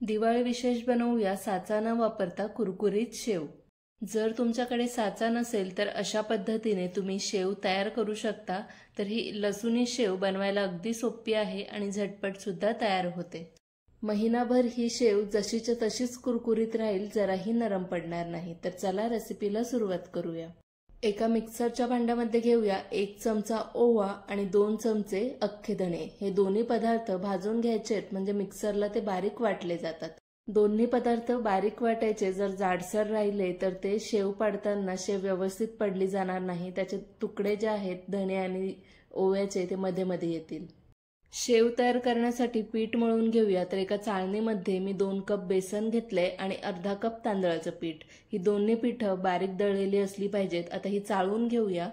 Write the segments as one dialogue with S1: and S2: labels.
S1: दिवाळी विशेष बनवूया साचा न वापरता कुरकुरीत शेव। जर तुमच्याकडे साचा नसेल तर अशा पद्धतीने तुम्ही शेव तयार करू शकता। तर ही लसूणी शेव बनवायला अगदी सोपी आहे आणि झटपट सुद्धा तयार होते। महिनाभर ही शेव जशीच्या तशीच कुरकुरीत राहील, जराही नरम पडणार नाही। तर चला रेसिपीला सुरुवात करूया। एका मिक्सरच्या भांड्यामध्ये घेऊया 1 चमचा ओवा आणि 2 चमचे अख्खे धणे। हे दोन्ही पदार्थ भाजून घ्यायचे, म्हणजे मिक्सरला ते बारीक वाटले जातात। दोन्ही पदार्थ बारीक वाटायचे। जर जाडसर राहिले तर ते शेव पाडताना शेव व्यवस्थित पडली जाणार नाही। त्याचे तुकडे जे आहेत धणे आणि ओव्याचे ते मध्ये मध्ये येतील। शेव तयार करण्यासाठी पीठ मळून घेऊया। तर एका चाळणीमध्ये मी 2 कप बेसन घेतले आणि अर्धा कप तांदळाचं पीठ। ही दोन्ही पीठं बारीक दळलेली असली पाहिजेत। आता ही चाळून घेऊया।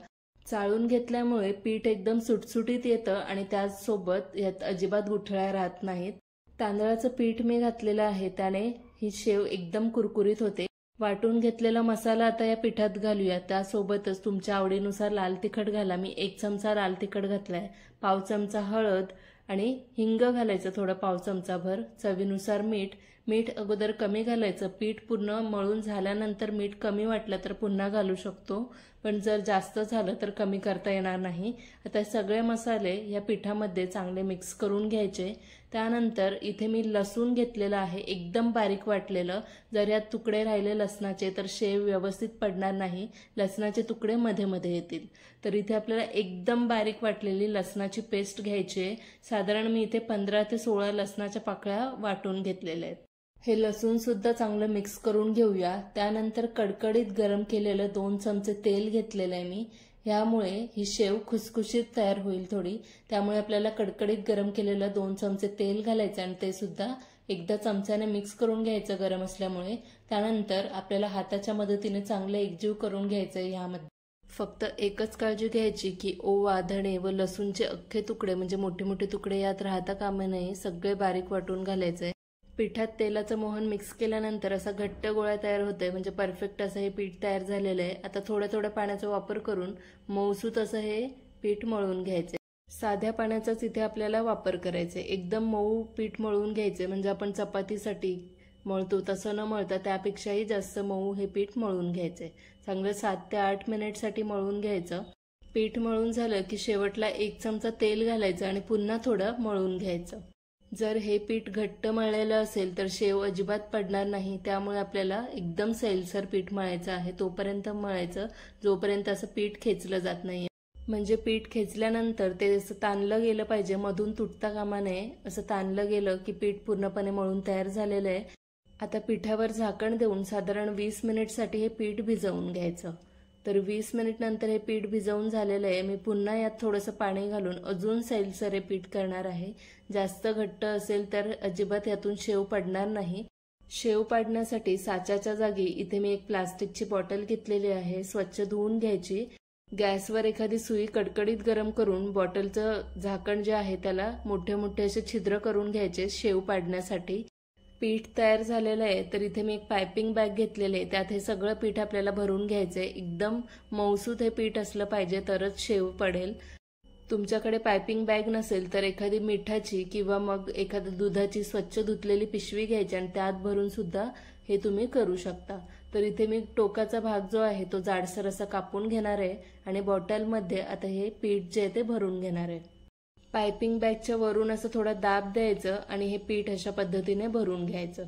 S1: चाळून घेतल्यामुळे पीठ एकदम सुटसुटीत येतं आणि त्याचसोबत यात अजिबात गुठळ्या राहत नाहीत। तांदळाचं पीठ मी घातलेलं आहे, त्याने ही शेव एकदम कुरकुरीत होते। वाटून घेतलेला मसाला आता या पिठात घालूया। त्यासोबतच तुमच्या आवडीनुसार लाल तिखट घाला। मी 1 चमचा लाल तिखट घातलाय, पाव चमचा हळद आणि हिंग घालायचं थोडं, पाव चमचाभर। चवीनुसार मीठ। मीठ अगोदर कमी घालायचं। पीठ पूर्ण मळून झाल्यानंतर मीठ कमी वाटलं तर पुन्हा घालू शकतो, पण जर जास्त झालं तर कमी करता येणार नाही। आता सगळे मसाले या पिठामध्ये चांगले मिक्स करून घ्यायचे। त्यानंतर इथे मी लसूण घेतलेलं आहे, एकदम बारीक वाटलेलं। जर यात तुकडे राहिले लसणाचे तर शेव व्यवस्थित पडणार नाही, लसणाचे तुकडे मध्ये मध्ये येतील। तर इथे आपल्याला एकदम बारीक वाटलेली लसणाची पेस्ट घ्यायची आहे। साधारण मी इथे 15 ते 16 लसणाच्या पाकळ्या वाटून घेतलेल्या आहेत। हे लसूण सुद्धा चांगलं मिक्स करून घेऊया। त्यानंतर कडकडीत गरम केलेलं 2 चमचे तेल घेतलेलं आहे मी। यामुळे ही शेव खुसखुशीत तयार होईल थोडी, त्यामुळे आपल्याला कडकडीत गरम केलेलं 2 चमचे तेल घालायचं आणि ते सुद्धा एकदा चमच्याने मिक्स करून घ्यायचं गरम असल्यामुळे। त्यानंतर आपल्याला हाताच्या मदतीने चांगले एकजीव करून घ्यायचं। यामध्ये फक्त एकच काळजी घ्यायची की ओवा, धणे व लसूणचे अख्खे तुकडे म्हणजे मोठे मोठे तुकडे यात राहता कामा नये, सगळे बारीक वाटून घालायचे। पिठात तेलाचं मोहन मिक्स केल्यानंतर असा घट्ट गोळा तयार होतोय, म्हणजे परफेक्ट असं हे पीठ तयार झालेलं आहे। आता थोड्या थोड्या पाण्याचा वापर करून मऊसूत असं हे पीठ मळून घ्यायचे। साध्या पाण्याचाच इथे आपल्याला वापर करायचे। एकदम मऊ पीठ मळून घ्यायचे, म्हणजे आपण चपातीसाठी मळतो तसं न मळता त्यापेक्षाही जास्त मऊ हे पीठ मळून घ्यायचे। चांगलं 7 ते 8 मिनिटसाठी मळून घ्यायचं। पीठ मळून झालं की शेवटला 1 चमचा तेल घालायचं आणि पुन्हा थोडं मळून घ्यायचं। जर हे पीठ घट्ट मळलेलं असेल तर शेव अजिबात पडणार नाही, त्यामुळे आपल्याला एकदम सैलसर पीठ मळायचं आहे। तोपर्यंत मळायचं जोपर्यंत असं पीठ खेचलं जात नाही, म्हणजे पीठ खेचल्यानंतर ते असं ताणलं गेलं पाहिजे, मधून तुटता कामा नये। असं ताणलं गेलं की पीठ पूर्णपणे मळून तयार झालेलं आहे। आता पिठावर झाकण देऊन साधारण 20 मिनिटसाठी हे पीठ भिजवून घ्यायचं। तर 20 मिनिट नंतर हे पीठ भिजवून झालेलं आहे। मी पुन्हा यात थोडंसं पाणी घालून अजून सैलसर हे पीठ करणार आहे। जास्त घट्ट असेल तर अजिबात यातून शेव पडणार नाही। शेव पाडण्यासाठी साच्याच्या जागी इथे मी एक प्लास्टिकची बॉटल घेतलेली आहे, स्वच्छ धुवून घ्यायची। गॅसवर एखादी सुई कडकडीत गरम करून बॉटलचं झाकण जे आहे त्याला मोठे मोठे असे छिद्र करून घ्यायचे शेव पाडण्यासाठी। पीठ तयार झालेलं आहे, तर इथे मी एक पायपिंग बॅग घेतलेली आहे, त्यात हे सगळं पीठ आपल्याला भरून घ्यायचंय। एकदम मऊसूत हे पीठ असलं पाहिजे तरच शेव पडेल। तुमच्याकडे पायपिंग बॅग नसेल तर एखादी मिठाची किंवा मग एखादी दुधाची स्वच्छ धुतलेली पिशवी घ्यायची आणि त्यात भरून सुद्धा हे तुम्ही करू शकता। तर इथे मी टोकाचा भाग जो आहे तो जाडसर असा कापून घेणार आहे आणि बॉटलमध्ये आता हे पीठ जे आहे ते भरून घेणार आहे। पायपिंग बॅगच्या वरून असं थोडा दाब द्यायचं आणि हे पीठ अशा पद्धतीने भरून घ्यायचं।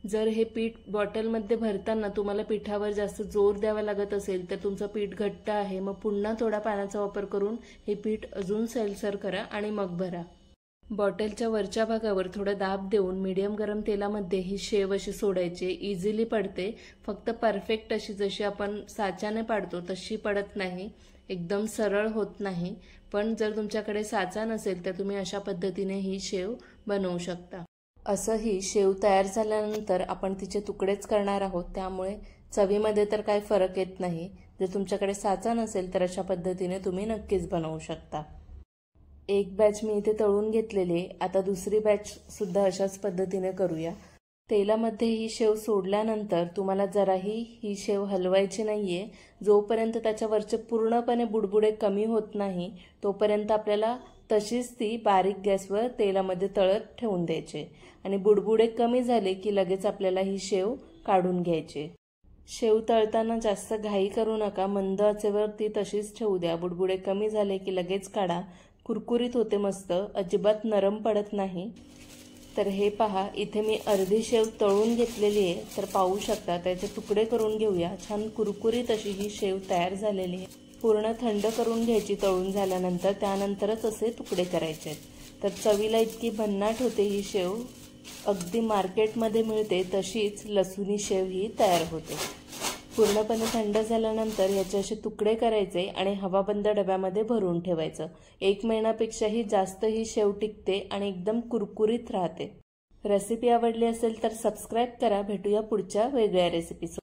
S1: जर हे पीठ बॉटलमध्ये भरताना तुम्हाला पिठावर जास्त जोर द्यावा लागत असेल तर तुमचं पीठ घट्ट आहे, मग पुन्हा थोडा पाण्याचा वापर करून हे पीठ अजून सैलसर करा आणि मग भरा। बॉटलच्या वरच्या भागावर थोडा दाब देऊन मीडियम गरम तेलामध्ये ही शेव अशी सोडायची। इझिली पडते, फक्त परफेक्ट अशी जशी आपण साच्याने पाडतो तशी पडत नाही, एकदम सरळ होत नाही। पण जर तुमच्याकडे साचा नसेल तर तुम्ही अशा पद्धतीने ही शेव बनवू शकता। असं ही शेव तयार झाल्यानंतर आपण तिचे तुकडेच करणार आहोत, त्यामुळे चवीमध्ये तर काही फरक येत नाही। जर तुमच्याकडे साचा नसेल तर अशा पद्धतीने तुम्ही नक्कीच बनवू शकता। एक बॅच मी इथे तळून घेतलेली, आता दुसरी बॅच सुद्धा अशाच पद्धतीने करूया। तेलामध्ये ही शेव सोडल्यानंतर तुम्हाला जराही ही शेव हलवायची नाहीये। जोपर्यंत त्याच्यावरचे पूर्णपणे बुडबुडे कमी होत नाही तोपर्यंत आपल्याला तशीच ती बारीक गॅसवर तेलामध्ये तळत ठेवून द्यायचे आणि बुडबुडे कमी झाले की लगेच आपल्याला ही शेव काढून घ्यायची। शेव तळताना जास्त घाई करू नका, मंद आचेवर ती तशीच ठेवू द्या। बुडबुडे कमी झाले की लगेच काढा, कुरकुरीत होते मस्त, अजिबात नरम पडत नाही। तर हे पहा, इथे मी अर्धी शेव तळून घेतलेली आहे, तर पाहू शकता त्याचे तुकडे करून घेऊया। छान कुरकुरीत अशी ही शेव तयार झालेली आहे। पूर्ण थंड करून घ्यायची तळून झाल्यानंतर, त्यानंतरच असे तुकडे करायचे। तर चवीला इतकी भन्नाट होते ही शेव, अगदी मार्केटमध्ये मिळते तशीच लसूणी शेव ही तयार होते। पूर्णपणे थंड झाल्यानंतर याचे असे तुकडे करायचे आणि हवाबंद डब्यामध्ये भरून ठेवायचं। 1 महिन्यापेक्षाही जास्त ही शेव टिकते आणि एकदम कुरकुरीत राहते। रेसिपी आवडली असेल तर सबस्क्राईब करा। भेटूया पुढच्या वेगळ्या रेसिपीसोबत।